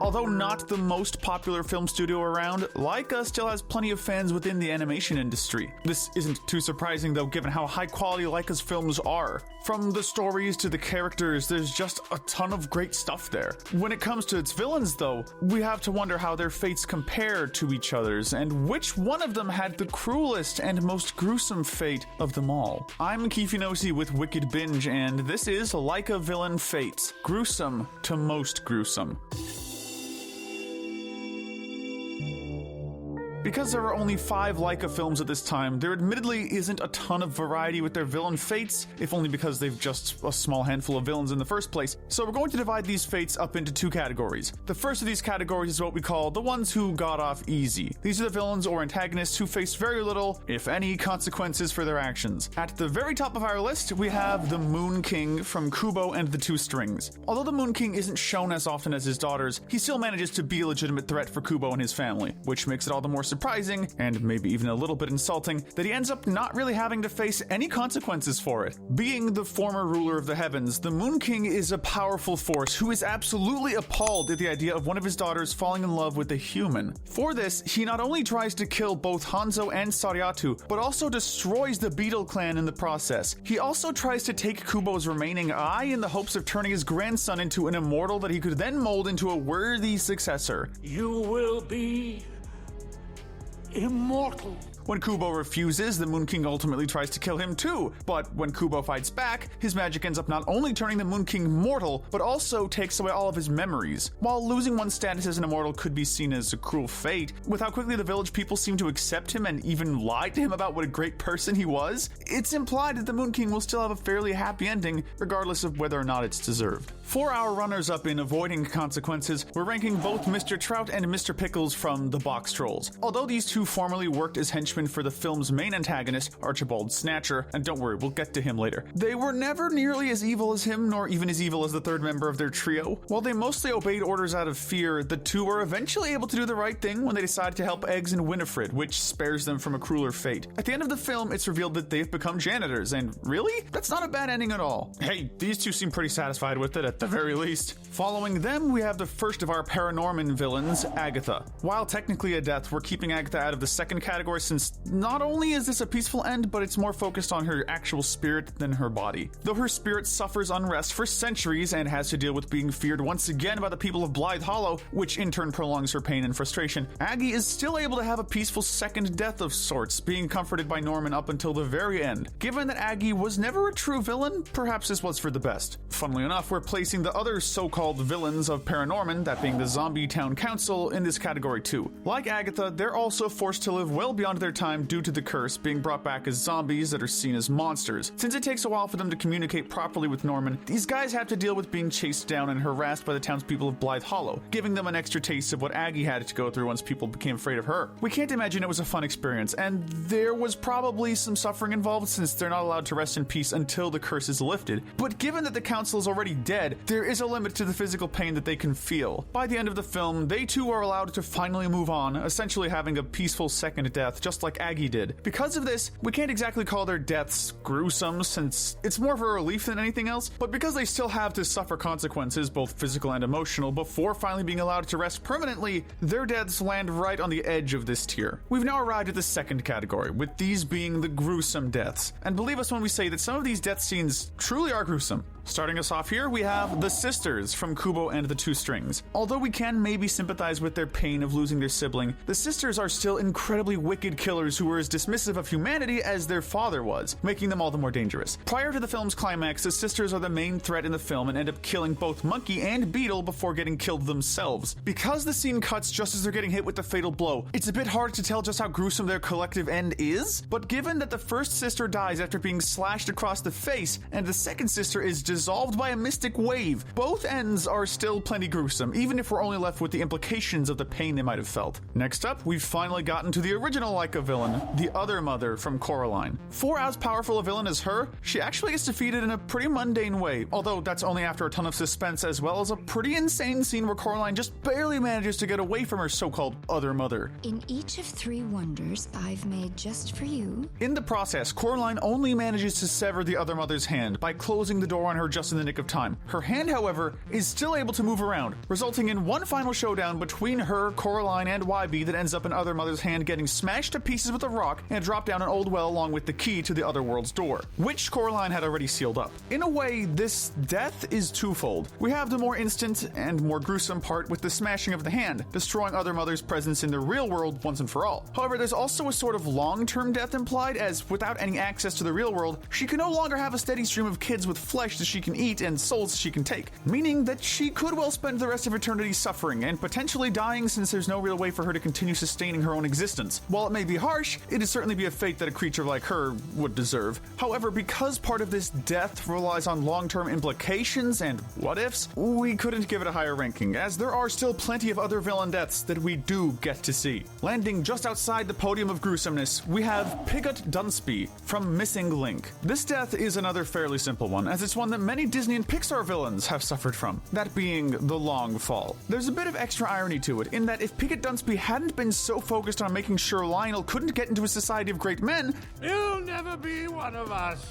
Although not the most popular film studio around, Laika still has plenty of fans within the animation industry. This isn't too surprising though, given how high quality Laika's films are. From the stories to the characters, there's just a ton of great stuff there. When it comes to its villains though, we have to wonder how their fates compare to each other's, and which one of them had the cruelest and most gruesome fate of them all. I'm Kifinosi with Wicked Binge, and this is Laika Villain Fates, gruesome to most gruesome. Because there are only 5 Laika films at this time, there admittedly isn't a ton of variety with their villain fates, if only because they've just a small handful of villains in the first place. So we're going to divide these fates up into 2 categories. The first of these categories is what we call the ones who got off easy. These are the villains or antagonists who faced very little, if any, consequences for their actions. At the very top of our list, we have the Moon King from Grubaugh and the Two Strings. Although the Moon King isn't shown as often as his daughters, he still manages to be a legitimate threat for Grubaugh and his family, which makes it all the more surprising, and maybe even a little bit insulting, that he ends up not really having to face any consequences for it. Being the former ruler of the heavens, the Moon King is a powerful force who is absolutely appalled at the idea of one of his daughters falling in love with a human. For this, he not only tries to kill both Hanzo and Sariatu, but also destroys the Beetle clan in the process. He also tries to take Kubaugh's remaining eye in the hopes of turning his grandson into an immortal that he could then mold into a worthy successor. You will be immortal. When Grubaugh refuses, the Moon King ultimately tries to kill him too, but when Grubaugh fights back, his magic ends up not only turning the Moon King mortal, but also takes away all of his memories. While losing one's status as an immortal could be seen as a cruel fate, with how quickly the village people seem to accept him and even lie to him about what a great person he was, it's implied that the Moon King will still have a fairly happy ending, regardless of whether or not it's deserved. For our runners-up in avoiding consequences, we're ranking both Mr. Trout and Mr. Pickles from the Box Trolls. Although these two formerly worked as henchmen for the film's main antagonist, Archibald Snatcher, and don't worry, we'll get to him later, they were never nearly as evil as him, nor even as evil as the third member of their trio. While they mostly obeyed orders out of fear, the two were eventually able to do the right thing when they decided to help Eggs and Winifred, which spares them from a crueler fate. At the end of the film, it's revealed that they've become janitors, and really? That's not a bad ending at all. Hey, these two seem pretty satisfied with it at the very least. Following them, we have the first of our Paranorman villains, Agatha. While technically a death, we're keeping Agatha out of the second category since not only is this a peaceful end, but it's more focused on her actual spirit than her body. Though her spirit suffers unrest for centuries and has to deal with being feared once again by the people of Blythe Hollow, which in turn prolongs her pain and frustration, Aggie is still able to have a peaceful second death of sorts, being comforted by Norman up until the very end. Given that Aggie was never a true villain, perhaps this was for the best. Funnily enough, we're placing the other so-called villains of Paranorman, that being the Zombie Town Council, in this category too. Like Agatha, they're also forced to live well beyond their time due to the curse, being brought back as zombies that are seen as monsters. Since it takes a while for them to communicate properly with Norman, these guys have to deal with being chased down and harassed by the townspeople of Blythe Hollow, giving them an extra taste of what Aggie had to go through once people became afraid of her. We can't imagine it was a fun experience, and there was probably some suffering involved since they're not allowed to rest in peace until the curse is lifted. But given that the council is already dead, there is a limit to the physical pain that they can feel. By the end of the film, they too are allowed to finally move on, essentially having a peaceful second death, just like Aggie did. Because of this, we can't exactly call their deaths gruesome, since it's more of a relief than anything else, but because they still have to suffer consequences, both physical and emotional, before finally being allowed to rest permanently, their deaths land right on the edge of this tier. We've now arrived at the second category, with these being the gruesome deaths. And believe us when we say that some of these death scenes truly are gruesome. Starting us off here, we have the sisters from Grubaugh and the Two Strings. Although we can maybe sympathize with their pain of losing their sibling, the sisters are still incredibly wicked killers who were as dismissive of humanity as their father was, making them all the more dangerous. Prior to the film's climax, the sisters are the main threat in the film and end up killing both Monkey and Beetle before getting killed themselves. Because the scene cuts just as they're getting hit with the fatal blow, it's a bit hard to tell just how gruesome their collective end is, but given that the first sister dies after being slashed across the face, and the second sister is dissolved by a mystic wave, both ends are still plenty gruesome, even if we're only left with the implications of the pain they might have felt. Next up, we've finally gotten to the original Laika Laika villain, the other mother from Coraline. For as powerful a villain as her, she actually gets defeated in a pretty mundane way, although that's only after a ton of suspense as well as a pretty insane scene where Coraline just barely manages to get away from her so-called other mother. In each of 3 wonders I've made just for you. In the process, Coraline only manages to sever the other mother's hand by closing the door on her just in the nick of time. Her hand, however, is still able to move around, resulting in one final showdown between her, Coraline, and YB that ends up in other mother's hand getting smashed to pieces with a rock and dropped down an old well along with the key to the other world's door, which Coraline had already sealed up. In a way, this death is twofold. We have the more instant and more gruesome part with the smashing of the hand, destroying other mother's presence in the real world once and for all. However, there's also a sort of long-term death implied, as without any access to the real world, she can no longer have a steady stream of kids with flesh that she can eat and souls she can take, meaning that she could well spend the rest of eternity suffering and potentially dying, since there's no real way for her to continue sustaining her own existence. While it may be harsh, it'd certainly be a fate that a creature like her would deserve. However, because part of this death relies on long-term implications and what-ifs, we couldn't give it a higher ranking, as there are still plenty of other villain deaths that we do get to see. Landing just outside the podium of gruesomeness, we have Pigot Dunsby from Missing Link. This death is another fairly simple one, as it's one that many Disney and Pixar villains have suffered from, that being the long fall. There's a bit of extra irony to it, in that if Pigot Dunsby hadn't been so focused on making sure Lionel couldn't get into a society of great men, You'll never be one of us.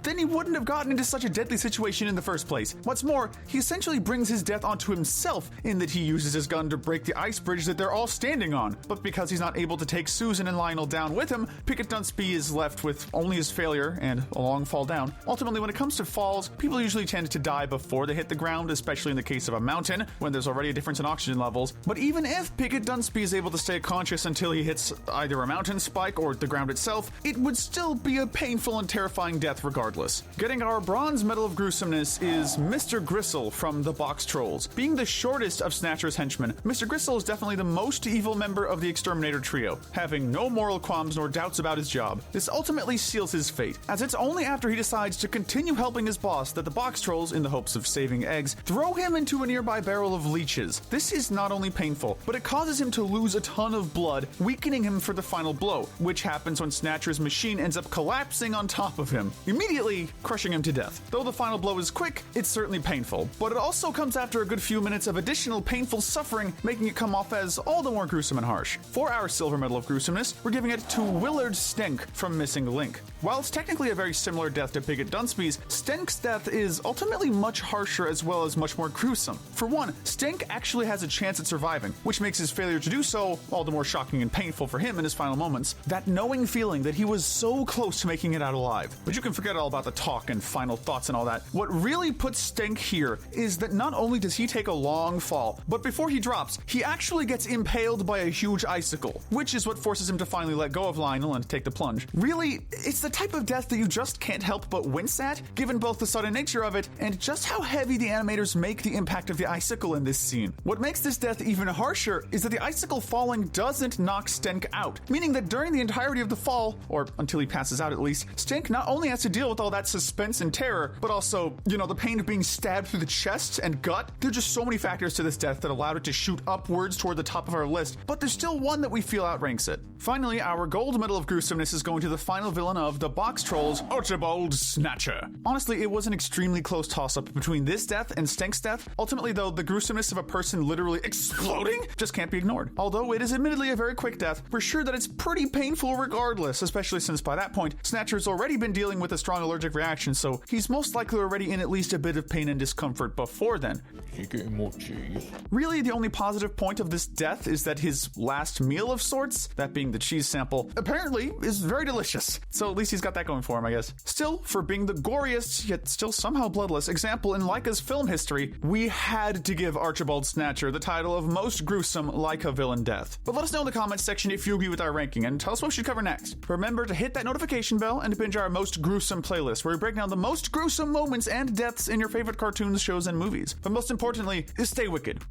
then he wouldn't have gotten into such a deadly situation in the first place. What's more, he essentially brings his death onto himself, in that he uses his gun to break the ice bridge that they're all standing on. But because he's not able to take Susan and Lionel down with him, Pigot Dunsby is left with only his failure and a long fall down. Ultimately, when it comes to falls, people usually tend to die before they hit the ground, especially in the case of a mountain, when there's already a difference in oxygen levels. But even if Pigot Dunsby is able to stay conscious until he hits either a mountain spike or the ground itself, it would still be a painful and terrifying death regardless. Getting our bronze medal of gruesomeness is Mr. Gristle from the Box Trolls. Being the shortest of Snatcher's henchmen, Mr. Gristle is definitely the most evil member of the Exterminator trio, having no moral qualms nor doubts about his job. This ultimately seals his fate, as it's only after he decides to continue helping his boss that the Box Trolls, in the hopes of saving eggs, throw him into a nearby barrel of leeches. This is not only painful, but it causes him to lose a ton of blood, weakening him for the final blow, which happens when Snatcher's machine ends up collapsing on top of him, immediately crushing him to death. Though the final blow is quick, it's certainly painful, but it also comes after a good few minutes of additional painful suffering, making it come off as all the more gruesome and harsh. For our silver medal of gruesomeness, we're giving it to Willard Stenk from Missing Link. While it's technically a very similar death to Pigot Dunsby's, Stenk's death is ultimately much harsher as well as much more gruesome. For one, Stenk actually has a chance at surviving, which makes his failure to do so all the more shocking and painful for him in his final moments. That knowing feeling that he was so close to making it out alive. But you can forget all about the talk and final thoughts and all that. What really puts Stenk here is that not only does he take a long fall, but before he drops, he actually gets impaled by a huge icicle, which is what forces him to finally let go of Lionel and take the plunge. Really, it's the type of death that you just can't help but wince at, given both the sudden nature of it and just how heavy the animators make the impact of the icicle in this scene. What makes this death even harsher is that the icicle falling doesn't knock Stenk out, meaning that during the entirety of the fall, or until he passes out at least, Stenk not only has to deal with all that suspense and terror, but also, the pain of being stabbed through the chest and gut. There are just so many factors to this death that allowed it to shoot upwards toward the top of our list, but there's still one that we feel outranks it. Finally, our gold medal of gruesomeness is going to the final villain of the Box Trolls, Archibald Snatcher. Honestly, it was an extremely close toss-up between this death and Stenk's death. Ultimately, though, the gruesomeness of a person literally exploding just can't be ignored. Although it is admittedly a very quick death, we're sure that it's pretty painful regardless, especially since by that point, Snatcher's already been dealing with a strong allergic reaction, so he's most likely already in at least a bit of pain and discomfort before then. You getting more cheese? Really, the only positive point of this death is that his last meal of sorts, that being the cheese sample, apparently is very delicious. So at least he's got that going for him, I guess. Still, for being the goriest, yet still somehow bloodless example in Laika's film history, we had to give Archibald Snatcher the title of most gruesome Laika villain death. But let us know in the comments section if you agree with our ranking, and tell us what we should cover next. Remember to hit that notification bell and to binge our most gruesome playlist, where we break down the most gruesome moments and deaths in your favorite cartoons, shows, and movies. But most importantly, is stay wicked.